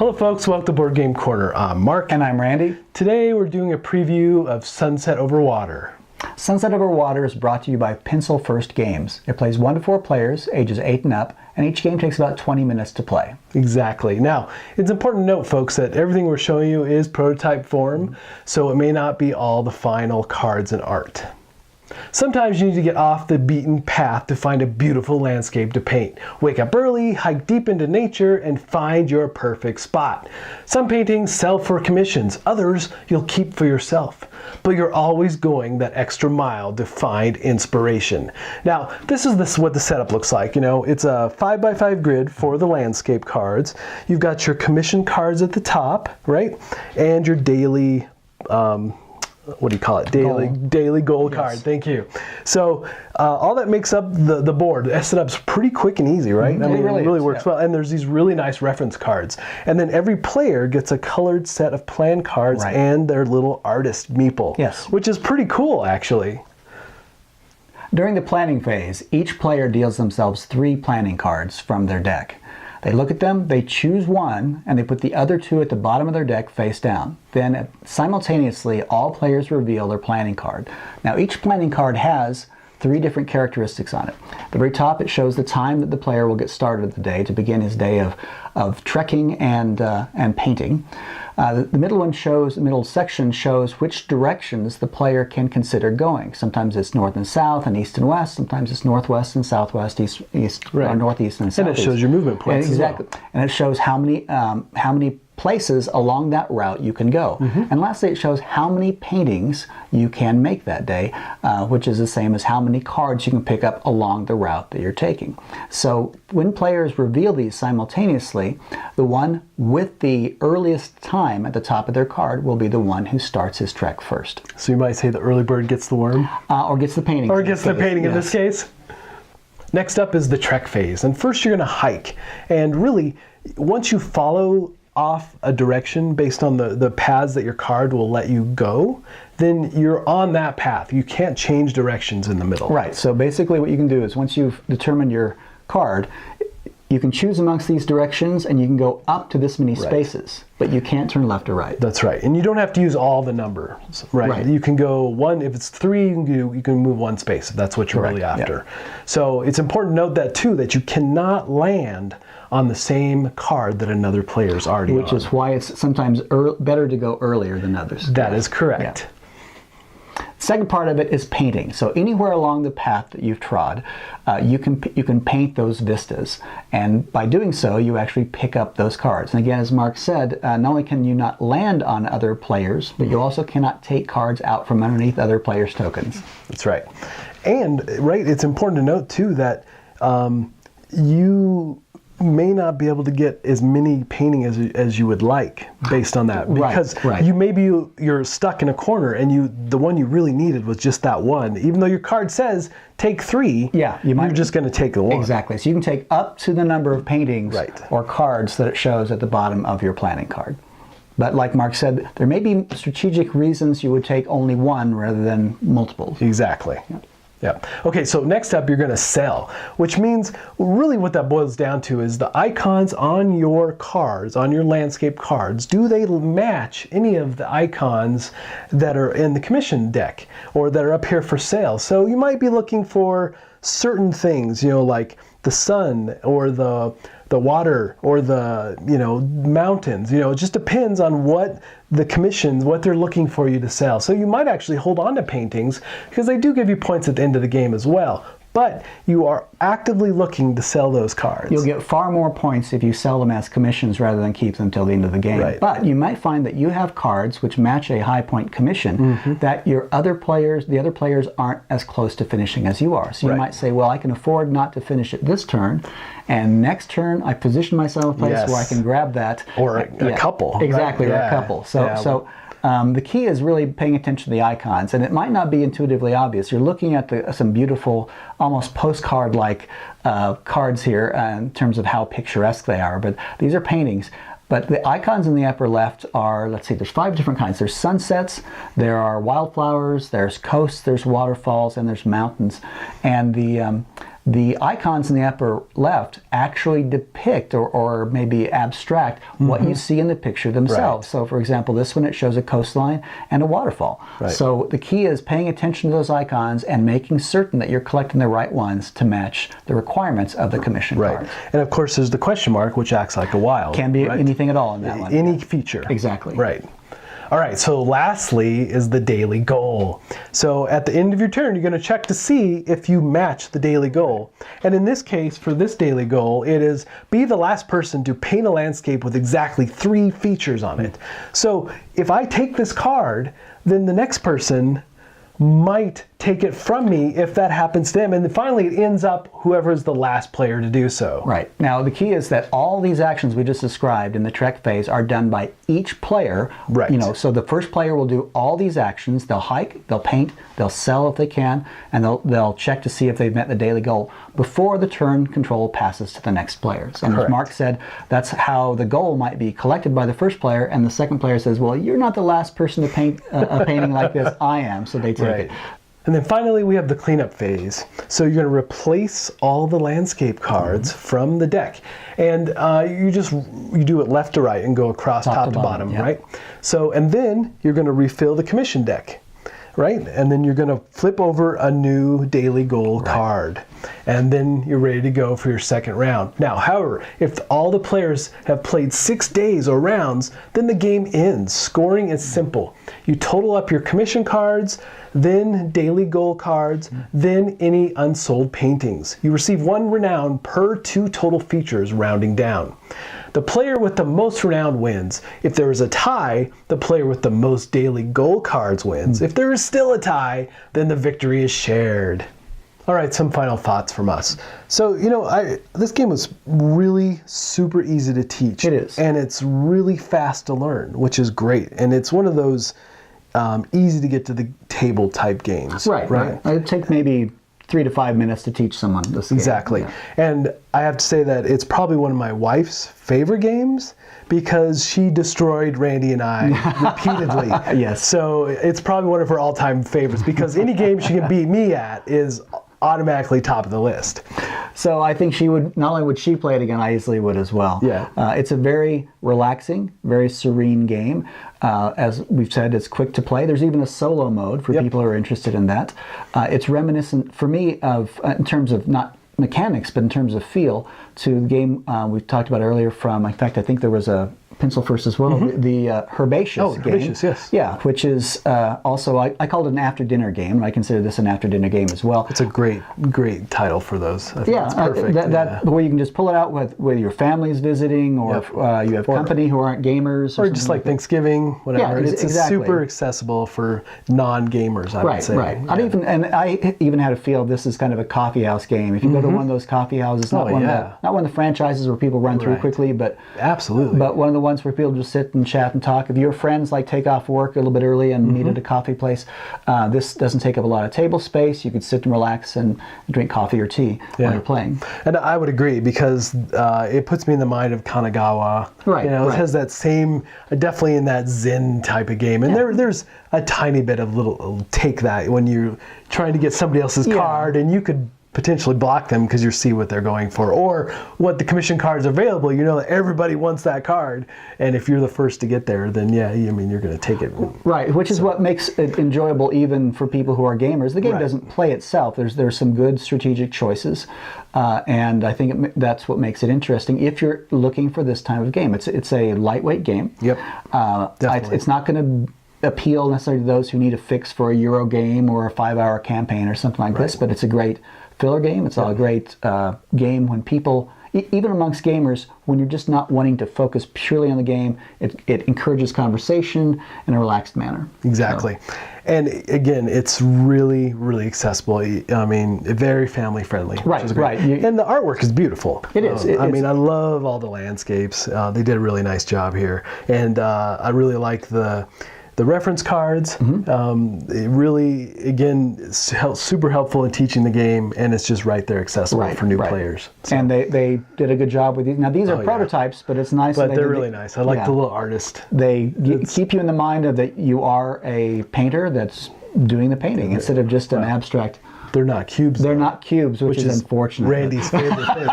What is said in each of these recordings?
Hello folks, welcome to Board Game Corner. I'm Mark. And I'm Randy. Today we're doing a preview of Sunset Over Water. Sunset Over Water is brought to you by Pencil First Games. It plays 1 to 4 players, ages 8 and up, and each game takes about 20 minutes to play. Exactly. Now, it's important to note, folks, that everything we're showing you is prototype form, so it may not be all the final cards and art. Sometimes you need to get off the beaten path to find a beautiful landscape to paint. Wake up early, hike deep into nature, and find your perfect spot. Some paintings sell for commissions, others you'll keep for yourself. But you're always going that extra mile to find inspiration. Now, this is what the setup looks like. You know, it's a 5x5 grid for the landscape cards. You've got your commission cards at the top, right? And your daily what do you call it? Daily goal card. Thank you. So all that makes up the board. The setup's pretty quick and easy, right? I mean, it really works well. And there's these really nice reference cards. And then every player gets a colored set of plan cards and their little artist meeple, which is pretty cool, actually. During the planning phase, each player deals themselves 3 planning cards from their deck. They look at them, they choose one, and they put the other 2 at the bottom of their deck face down. Then simultaneously, all players reveal their planning card. Now each planning card has 3 different characteristics on it. At the very top, it shows the time that the player will get started of the day to begin his day of trekking and painting. The middle section shows which directions the player can consider going. Sometimes it's north and south and east and west. Sometimes it's northwest and southwest, east or northeast and southeast. And it shows your movement points exactly. as well. And it shows how many places along that route you can go. And lastly, it shows how many paintings you can make that day, which is the same as how many cards you can pick up along the route that you're taking. So when players reveal these simultaneously, the one with the earliest time at the top of their card will be the one who starts his trek first. So you might say the early bird gets the worm? Or gets the painting. Or gets the painting in this case. Next up is the trek phase. And first you're going to hike. And really, once you follow off a direction based on the paths that your card will let you go, then you're on that path. You can't change directions in the middle. Right. So basically what you can do is once you've determined your card, you can choose amongst these directions and you can go up to this many spaces, but you can't turn left or right. That's right. And you don't have to use all the numbers, right? You can go 1, if it's 3, you can move 1 space if that's what you're really after. So it's important to note that too, that you cannot land on the same card that another player's already on. Which is why it's sometimes better to go earlier than others. That is correct. Second part of it is painting. So anywhere along the path that you've trod, you can paint those vistas, and by doing so, you actually pick up those cards. And again, as Mark said, not only can you not land on other players, but you also cannot take cards out from underneath other players' tokens. That's right. And it's important to note too that you may not be able to get as many painting as you would like based on that, because you're stuck in a corner and the one you really needed was just that one, even though your card says take 3. You're just going to take the one. Exactly. So you can take up to the number of paintings or cards that it shows at the bottom of your planning card. But like Mark said, there may be strategic reasons you would take only 1 rather than multiples. Exactly. Okay, so next up you're going to sell, which means really what that boils down to is the icons on your cards, on your landscape cards, do they match any of the icons that are in the commission deck or that are up here for sale? So you might be looking for certain things, like the sun or the water or the mountains. It just depends on what the commissions, what they're looking for you to sell. So you might actually hold on to paintings because they do give you points at the end of the game as well. But you are actively looking to sell those cards. You'll get far more points if you sell them as commissions rather than keep them till the end of the game. But you might find that you have cards which match a high point commission that the other players aren't as close to finishing as you are. So you might say, well, I can afford not to finish it this turn, and next turn I position myself in a place where I can grab that. Or a couple. Exactly, or a couple. So the key is really paying attention to the icons, and it might not be intuitively obvious. You're looking at some beautiful, almost postcard-like cards here in terms of how picturesque they are, but these are paintings. But the icons in the upper left are, let's see, there's 5 different kinds. There's sunsets, there are wildflowers, there's coasts, there's waterfalls, and there's mountains. And The icons in the upper left actually depict or maybe abstract what you see in the picture themselves. Right. So for example, this one, it shows a coastline and a waterfall. Right. So the key is paying attention to those icons and making certain that you're collecting the right ones to match the requirements of the commission card. And of course there's the question mark, which acts like a wild. Can be right? anything at all in that one. Any feature. Exactly. Right. All right, so lastly is the daily goal. So at the end of your turn, you're going to check to see if you match the daily goal. And in this case, for this daily goal, it is be the last person to paint a landscape with exactly 3 features on it. So if I take this card, then the next person might take it from me if that happens to them. And then finally it ends up whoever is the last player to do so. Right. Now the key is that all these actions we just described in the trek phase are done by each player. Right. You know, so the first player will do all these actions. They'll hike, they'll paint, they'll sell if they can, and they'll check to see if they've met the daily goal before the turn control passes to the next players. And as Mark said, that's how the goal might be collected by the first player, and the second player says, well, you're not the last person to paint a painting like this, I am, so they take it. And then finally we have the cleanup phase. So you're going to replace all the landscape cards from the deck. And you do it left to right and go across top to bottom, right? So, and then you're going to refill the commission deck, right? And then you're going to flip over a new daily goal card. And then you're ready to go for your second round. Now, however, if all the players have played 6 days or rounds, then the game ends. Scoring is simple. You total up your commission cards, then daily goal cards, then any unsold paintings. You receive 1 renown per 2 total features, rounding down. The player with the most renown wins. If there is a tie, the player with the most daily goal cards wins. If there is still a tie, then the victory is shared. All right, some final thoughts from us. So, you know, this game was really super easy to teach. It is. And it's really fast to learn, which is great. And it's one of those easy to get to the table type games. Right. It'd take maybe 3 to 5 minutes to teach someone this game. Exactly. Yeah. And I have to say that it's probably one of my wife's favorite games because she destroyed Randy and I repeatedly. Yes. So it's probably one of her all-time favorites because any game she can beat me at is automatically top of the list. So I think she would, not only would she play it again, I easily would as well. Yeah. It's a very relaxing, very serene game. As we've said, it's quick to play. There's even a solo mode for people who are interested in that. It's reminiscent, for me, of in terms of not mechanics, but in terms of feel, to the game we talked about earlier from, in fact, I think there was a pencil first as well, the Herbaceous game. Herbaceous, yes. Yeah, which is also, I called it an after-dinner game, and I consider this an after-dinner game as well. It's a great title for those. I think it's perfect. Where you can just pull it out with your family's visiting, or you have company who aren't gamers. Or just like Thanksgiving, whatever. Yeah, it's exactly. super accessible for non-gamers, I would say. Right. I even had a feel this is kind of a coffee house game. If you go to one of those coffee houses, not one of the franchises where people run through quickly, but absolutely. But one of the ones where people just sit and chat and talk. If your friends like take off work a little bit early and meet at a coffee place, this doesn't take up a lot of table space. You could sit and relax and drink coffee or tea while you're playing. And I would agree because it puts me in the mind of Kanagawa. Right. You know, it has that same, definitely in that Zen type of game. And there's a tiny bit of little take that when you're trying to get somebody else's card and you could potentially block them because you see what they're going for, or what the commission cards are available. You know that everybody wants that card, and if you're the first to get there, then you're going to take it. Right, which is what makes it enjoyable even for people who are gamers. The game doesn't play itself. There's some good strategic choices, and I think that's what makes it interesting. If you're looking for this type of game, it's a lightweight game. Yep, definitely. It's not going to appeal necessarily to those who need a fix for a Euro game or a 5-hour campaign or something like this, but it's a great filler game. It's a great game when people, even amongst gamers, when you're just not wanting to focus purely on the game, it encourages conversation in a relaxed manner. Exactly. So. And again, it's really, really accessible. I mean, very family friendly. Right, which is great. And the artwork is beautiful. It is. I mean, I love all the landscapes. They did a really nice job here. And I really like the reference cards. It really, again, super helpful in teaching the game, and it's just right there accessible for new players. So. And they did a good job with these. Now these are prototypes, but it's nice. But they're really nice. I like the little artist. They keep you in the mind of that you are a painter that's doing the painting instead of just an abstract They're not cubes. They're though, not cubes, which is unfortunate. Randy's favorite thing.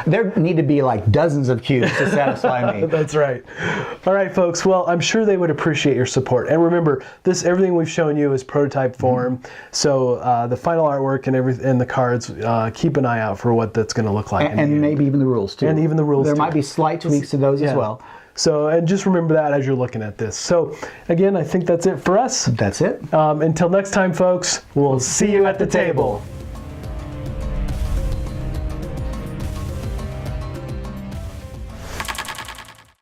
There need to be like dozens of cubes to satisfy me. That's right. All right, folks. Well, I'm sure they would appreciate your support. And remember, everything we've shown you is prototype form. So the final artwork and the cards, keep an eye out for what that's going to look like. And maybe even the rules too. And even the rules There too. might be slight tweaks to those as well. So, and just remember that as you're looking at this. So, again, I think that's it for us. That's it. Until next time, folks, we'll see you at the table.